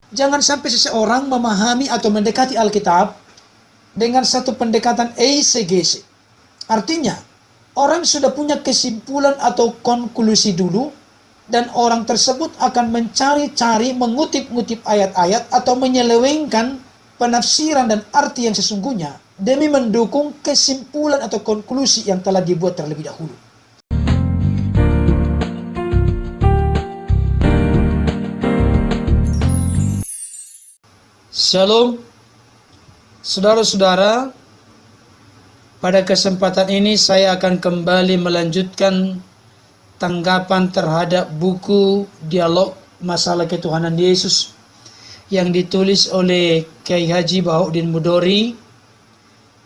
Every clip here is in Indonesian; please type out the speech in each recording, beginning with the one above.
Jangan sampai seseorang memahami atau mendekati Alkitab dengan satu pendekatan exegesi. Artinya, orang sudah punya kesimpulan atau konklusi dulu, dan orang tersebut akan mencari-cari, mengutip-ngutip ayat-ayat atau menyelewengkan penafsiran dan arti yang sesungguhnya demi mendukung kesimpulan atau konklusi yang telah dibuat terlebih dahulu. Shalom, saudara-saudara. Pada kesempatan ini saya akan kembali melanjutkan tanggapan terhadap buku Dialog Masalah Ketuhanan Yesus yang ditulis oleh Kiai Haji Bahaudin Mudori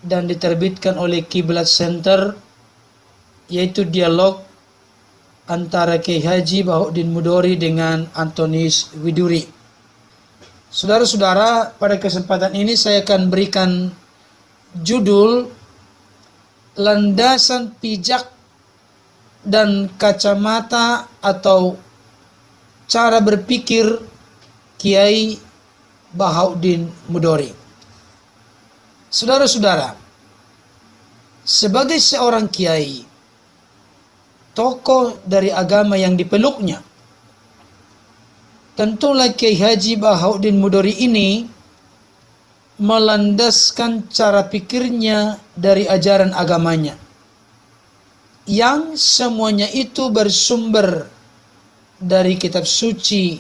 dan diterbitkan oleh Kiblat Center, yaitu dialog antara Kiai Haji Bahaudin Mudori dengan Antonius Widuri. Saudara-saudara, pada kesempatan ini saya akan berikan judul Landasan Pijak dan Kacamata atau Cara Berpikir Kiai Bahaudin Mudori. Saudara-saudara, sebagai seorang kiai, tokoh dari agama yang dipeluknya, tentulah Kiai Haji Bahaudin Mudori ini melandaskan cara pikirnya dari ajaran agamanya, yang semuanya itu bersumber dari kitab suci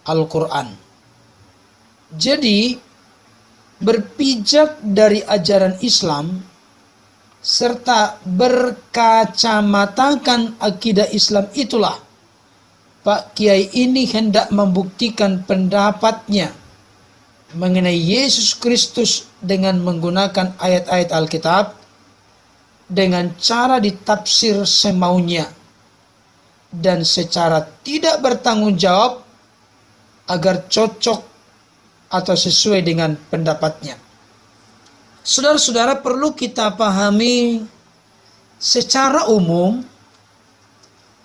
Al-Quran. Jadi, berpijak dari ajaran Islam serta berkacamatakan akidah Islam itulah Pak Kiai ini hendak membuktikan pendapatnya mengenai Yesus Kristus dengan menggunakan ayat-ayat Alkitab dengan cara ditafsir semaunya dan secara tidak bertanggung jawab agar cocok atau sesuai dengan pendapatnya. Saudara-saudara, perlu kita pahami secara umum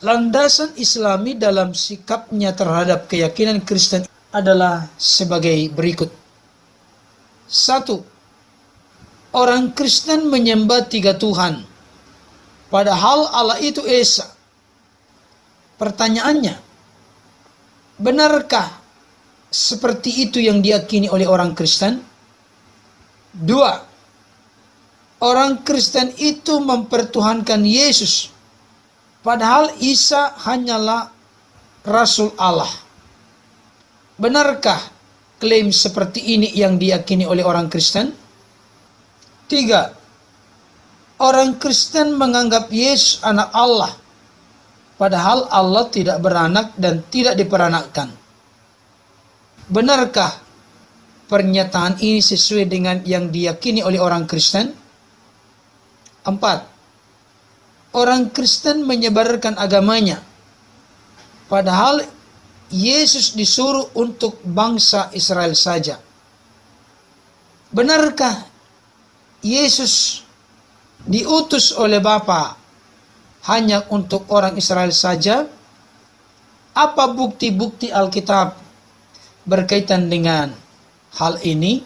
landasan Islami dalam sikapnya terhadap keyakinan Kristen adalah sebagai berikut. 1. Orang Kristen menyembah 3 Tuhan, padahal Allah itu Esa. Pertanyaannya, benarkah seperti itu yang diyakini oleh orang Kristen? 2. Orang Kristen itu mempertuhankan Yesus, padahal Isa hanyalah Rasul Allah. Benarkah klaim seperti ini yang diyakini oleh orang Kristen? 3. Orang Kristen menganggap Yesus anak Allah, padahal Allah tidak beranak dan tidak diperanakkan. Benarkah pernyataan ini sesuai dengan yang diyakini oleh orang Kristen? 4. Orang Kristen menyebarkan agamanya, padahal Yesus disuruh untuk bangsa Israel saja. Benarkah Yesus diutus oleh Bapa hanya untuk orang Israel saja? Apa bukti-bukti Alkitab berkaitan dengan hal ini?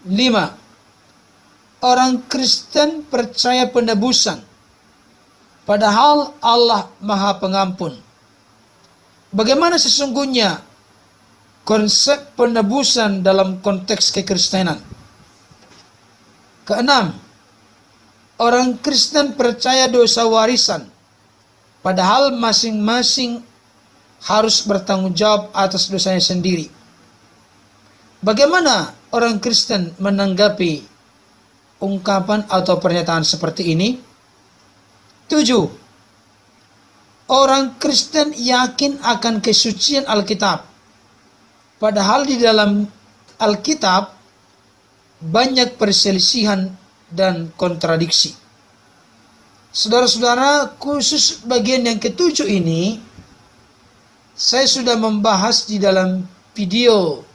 5. Orang Kristen percaya penebusan, padahal Allah Maha Pengampun. Bagaimana sesungguhnya konsep penebusan dalam konteks kekristenan? 6. Orang Kristen percaya dosa warisan, padahal masing-masing harus bertanggung jawab atas dosanya sendiri. Bagaimana orang Kristen menanggapi ungkapan atau pernyataan seperti ini? 7. Orang Kristen yakin akan kesucian Alkitab, padahal di dalam Alkitab banyak perselisihan dan kontradiksi. Saudara-saudara, khusus bagian yang ke-7 ini saya sudah membahas di dalam video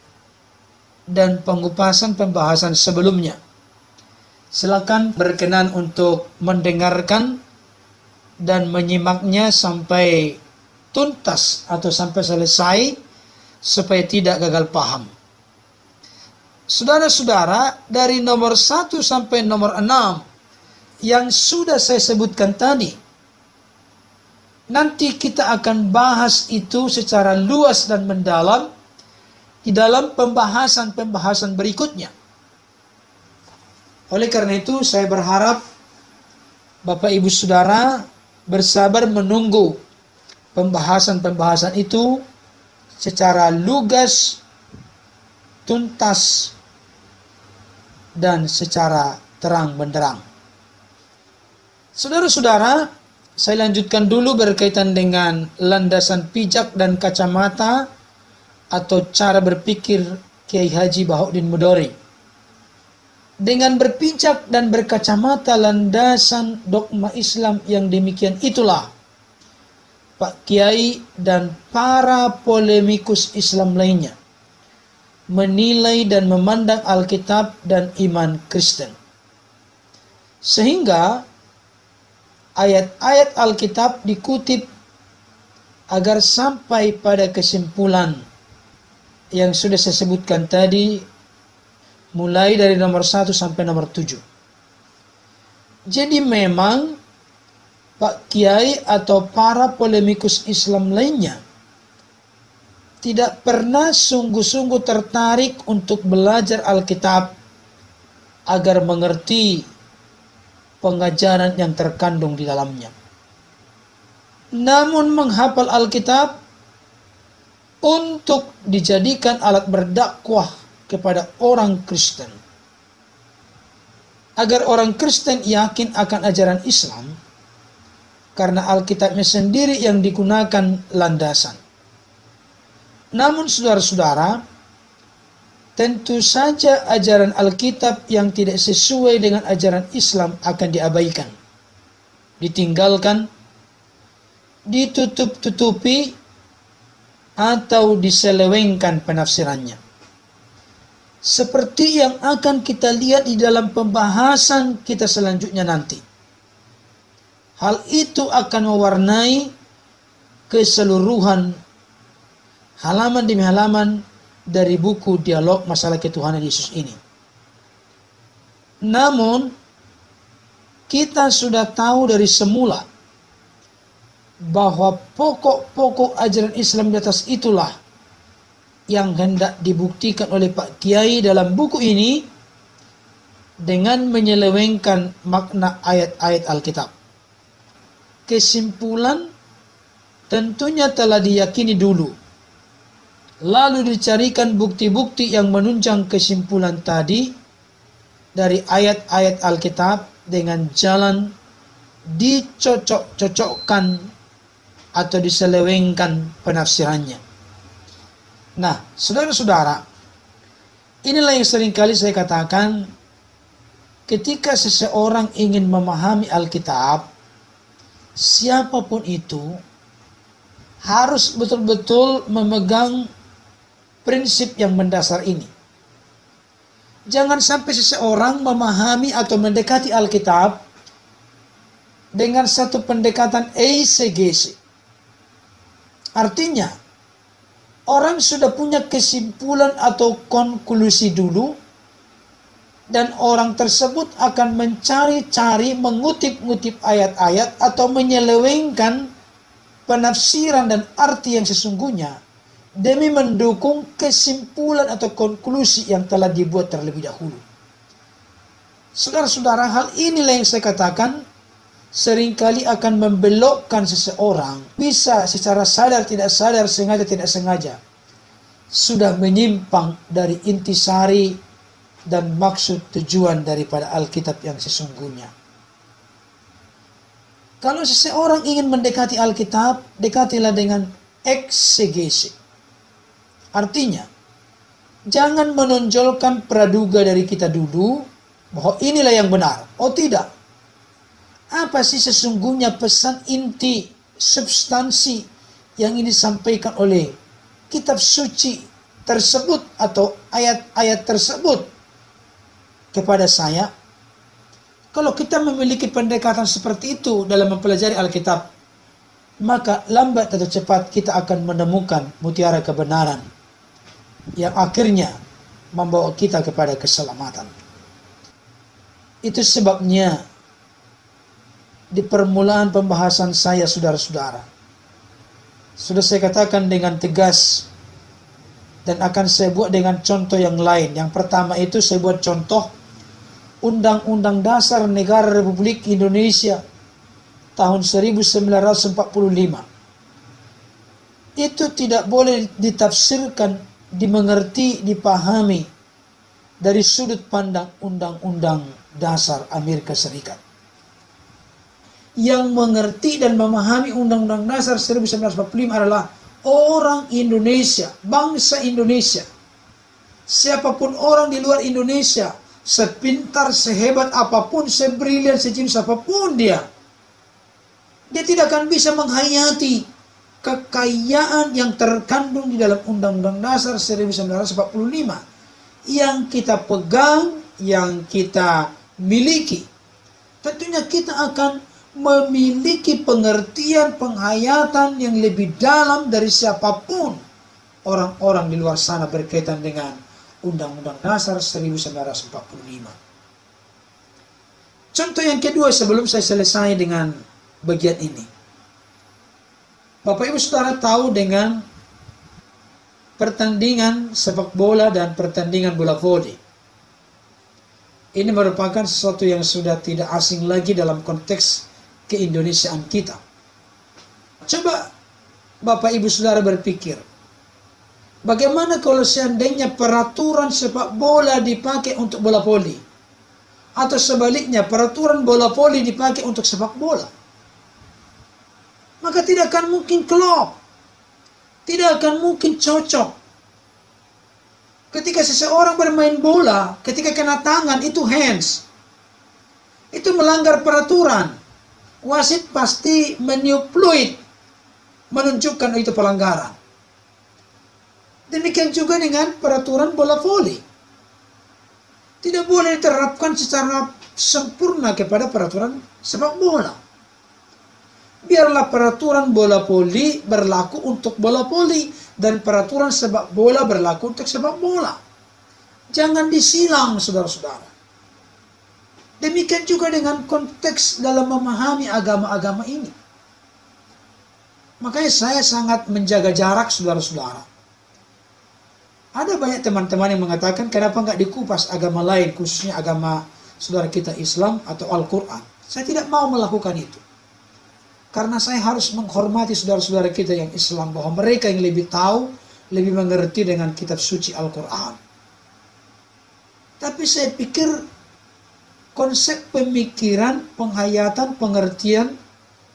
dan pengupasan pembahasan sebelumnya. Silakan berkenan untuk mendengarkan dan menyimaknya sampai tuntas atau sampai selesai supaya tidak gagal paham. Saudara-saudara, dari nomor 1 sampai nomor 6 yang sudah saya sebutkan tadi, nanti kita akan bahas itu secara luas dan mendalam di dalam pembahasan-pembahasan berikutnya. Oleh karena itu, saya berharap Bapak Ibu Saudara bersabar menunggu pembahasan-pembahasan itu secara lugas, tuntas, dan secara terang benderang. Saudara-saudara, saya lanjutkan dulu berkaitan dengan landasan pijak dan kacamata atau cara berpikir Kiai Haji Bahoddin Mudori. Dengan berpijak dan berkacamata landasan dogma Islam yang demikian itulah Pak Kiai dan para polemikus Islam lainnya menilai dan memandang Alkitab dan iman Kristen. Sehingga ayat-ayat Alkitab dikutip agar sampai pada kesimpulan yang sudah saya sebutkan tadi, mulai dari nomor 1 sampai nomor 7. Jadi memang Pak Kiai atau para polemikus Islam lainnya tidak pernah sungguh-sungguh tertarik untuk belajar Alkitab agar mengerti pengajaran yang terkandung di dalamnya. Namun menghafal Alkitab untuk dijadikan alat berdakwah kepada orang Kristen. Agar orang Kristen yakin akan ajaran Islam, karena Alkitabnya sendiri yang digunakan landasan. Namun saudara-saudara, tentu saja ajaran Alkitab yang tidak sesuai dengan ajaran Islam akan diabaikan, ditinggalkan, ditutup-tutupi, atau diselewengkan penafsirannya. Seperti yang akan kita lihat di dalam pembahasan kita selanjutnya nanti. Hal itu akan mewarnai keseluruhan halaman demi halaman dari buku Dialog Masalah Ketuhanan Yesus ini. Namun, kita sudah tahu dari semula bahwa pokok-pokok ajaran Islam di atas itulah yang hendak dibuktikan oleh Pak Kiai dalam buku ini dengan menyelewengkan makna ayat-ayat Alkitab. Kesimpulan tentunya telah diyakini dulu, lalu dicarikan bukti-bukti yang menunjang kesimpulan tadi dari ayat-ayat Alkitab dengan jalan dicocok-cocokkan atau diselewengkan penafsirannya. Nah, saudara-saudara, inilah yang seringkali saya katakan, ketika seseorang ingin memahami Alkitab, siapapun itu harus betul-betul memegang prinsip yang mendasar ini. Jangan sampai seseorang memahami atau mendekati Alkitab dengan satu pendekatan eisegesi. Artinya, orang sudah punya kesimpulan atau konklusi dulu, dan orang tersebut akan mencari-cari, mengutip-ngutip ayat-ayat atau menyelewengkan penafsiran dan arti yang sesungguhnya demi mendukung kesimpulan atau konklusi yang telah dibuat terlebih dahulu. Saudara-saudara, hal inilah yang saya katakan seringkali akan membelokkan seseorang, bisa secara sadar tidak sadar, sengaja tidak sengaja, sudah menyimpang dari intisari dan maksud tujuan daripada Alkitab yang sesungguhnya. Kalau seseorang ingin mendekati Alkitab, dekatilah dengan eksegesi. Artinya, jangan menonjolkan praduga dari kita dulu bahwa inilah yang benar. Oh tidak. Apa sih sesungguhnya pesan inti, substansi yang ini disampaikan oleh kitab suci tersebut atau ayat-ayat tersebut kepada saya? Kalau kita memiliki pendekatan seperti itu dalam mempelajari Alkitab, maka lambat atau cepat kita akan menemukan mutiara kebenaran yang akhirnya membawa kita kepada keselamatan. Itu sebabnya di permulaan pembahasan saya, saudara-saudara, sudah saya katakan dengan tegas dan akan saya buat dengan contoh yang lain. Yang pertama itu saya buat contoh Undang-Undang Dasar Negara Republik Indonesia tahun 1945. Itu tidak boleh ditafsirkan, dimengerti, dipahami dari sudut pandang Undang-Undang Dasar Amerika Serikat. Yang mengerti dan memahami Undang-Undang Dasar 1945 adalah orang Indonesia, bangsa Indonesia. Siapapun orang di luar Indonesia, sepintar, sehebat apapun, sebrilian, sejenius apapun dia tidak akan bisa menghayati kekayaan yang terkandung di dalam Undang-Undang Dasar 1945 yang kita pegang, yang kita miliki. Tentunya kita akan memiliki pengertian, penghayatan yang lebih dalam dari siapapun orang-orang di luar sana berkaitan dengan Undang-Undang Dasar 1945. Contoh yang kedua sebelum saya selesai dengan bagian ini. Bapak Ibu Saudara tahu dengan pertandingan sepak bola dan pertandingan bola voli. Ini merupakan sesuatu yang sudah tidak asing lagi dalam konteks keindonesiaan kita. Coba Bapak Ibu Saudara berpikir, bagaimana kalau seandainya peraturan sepak bola dipakai untuk bola voli? Atau sebaliknya, peraturan bola voli dipakai untuk sepak bola? Maka tidak akan mungkin klop. Tidak akan mungkin cocok. Ketika seseorang bermain bola, ketika kena tangan, itu hands. Itu melanggar peraturan. Wasit pasti meniup fluid, menunjukkan itu pelanggaran. Demikian juga dengan peraturan bola voli. Tidak boleh diterapkan secara sempurna kepada peraturan sepak bola. Biarlah peraturan bola voli berlaku untuk bola voli dan peraturan sepak bola berlaku untuk sepak bola. Jangan disilang, saudara-saudara. Demikian juga dengan konteks dalam memahami agama-agama ini. Makanya saya sangat menjaga jarak, saudara-saudara. Ada banyak teman-teman yang mengatakan, kenapa nggak dikupas agama lain, khususnya agama saudara kita Islam atau Al-Quran. Saya tidak mau melakukan itu. Karena saya harus menghormati saudara-saudara kita yang Islam, bahwa mereka yang lebih tahu, lebih mengerti dengan kitab suci Al-Quran. Tapi saya pikir konsep pemikiran, penghayatan, pengertian,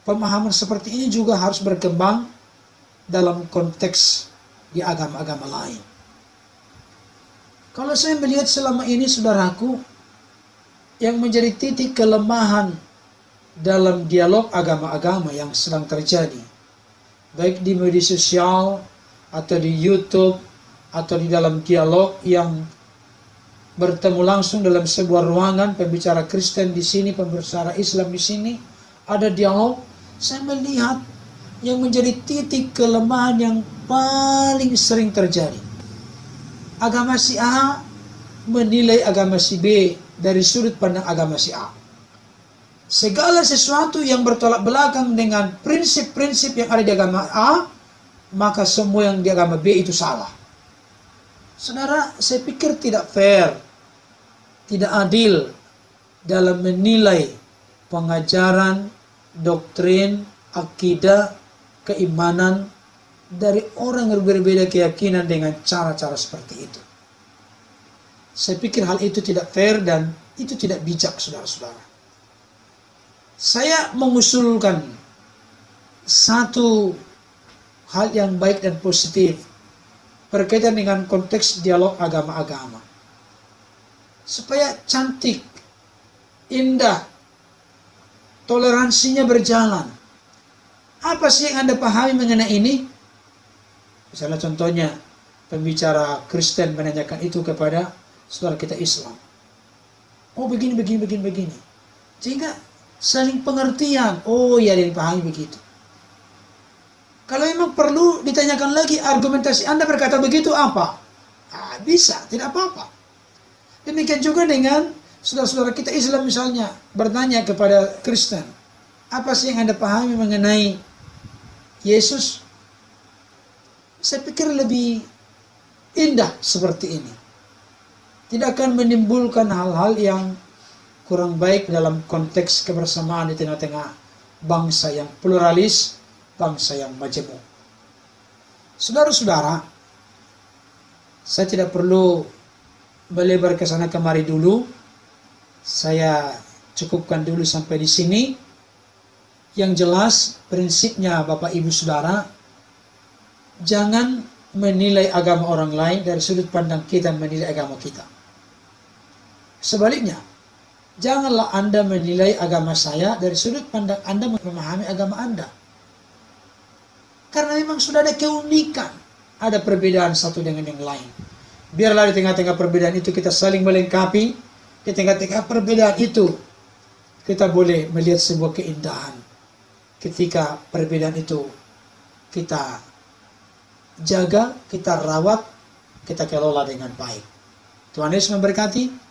pemahaman seperti ini juga harus berkembang dalam konteks di agama-agama lain. Kalau saya melihat selama ini, saudaraku, yang menjadi titik kelemahan dalam dialog agama-agama yang sedang terjadi, baik di media sosial, atau di YouTube, atau di dalam dialog yang bertemu langsung dalam sebuah ruangan, pembicara Kristen di sini, pembicara Islam di sini, ada dialog. Saya melihat yang menjadi titik kelemahan yang paling sering terjadi. Agama si A menilai agama si B dari sudut pandang agama si A. Segala sesuatu yang bertolak belakang dengan prinsip-prinsip yang ada di agama A, maka semua yang di agama B itu salah. Saudara, saya pikir tidak fair, tidak adil dalam menilai pengajaran, doktrin, akidah, keimanan dari orang yang berbeda keyakinan dengan cara-cara seperti itu. Saya pikir hal itu tidak fair dan itu tidak bijak, saudara-saudara. Saya mengusulkan satu hal yang baik dan positif berkaitan dengan konteks dialog agama-agama. Supaya cantik, indah, toleransinya berjalan. Apa sih yang Anda pahami mengenai ini? Misalnya contohnya, pembicara Kristen menanyakan itu kepada saudara kita Islam. Oh begini. Sehingga saling pengertian. Oh ya, yang dipahami begitu. Kalau memang perlu ditanyakan lagi, argumentasi Anda berkata begitu apa? bisa, tidak apa-apa. Demikian juga dengan saudara-saudara kita Islam misalnya, bertanya kepada Kristen, apa sih yang Anda pahami mengenai Yesus? Saya pikir lebih indah seperti ini. Tidak akan menimbulkan hal-hal yang kurang baik dalam konteks kebersamaan di tengah-tengah bangsa yang pluralis, bangsa yang majemuk. Saudara-saudara, saya tidak perlu melebar ke sana kemari dulu. Saya cukupkan dulu sampai di sini. Yang jelas prinsipnya Bapak Ibu Saudara, jangan menilai agama orang lain dari sudut pandang kita menilai agama kita. Sebaliknya, janganlah Anda menilai agama saya dari sudut pandang Anda memahami agama Anda. Karena memang sudah ada keunikan, ada perbedaan satu dengan yang lain. Biarlah di tengah-tengah perbedaan itu kita saling melengkapi. Di tengah-tengah perbedaan itu kita boleh melihat sebuah keindahan. Ketika perbedaan itu kita jaga, kita rawat, kita kelola dengan baik. Tuhan Yesus memberkati.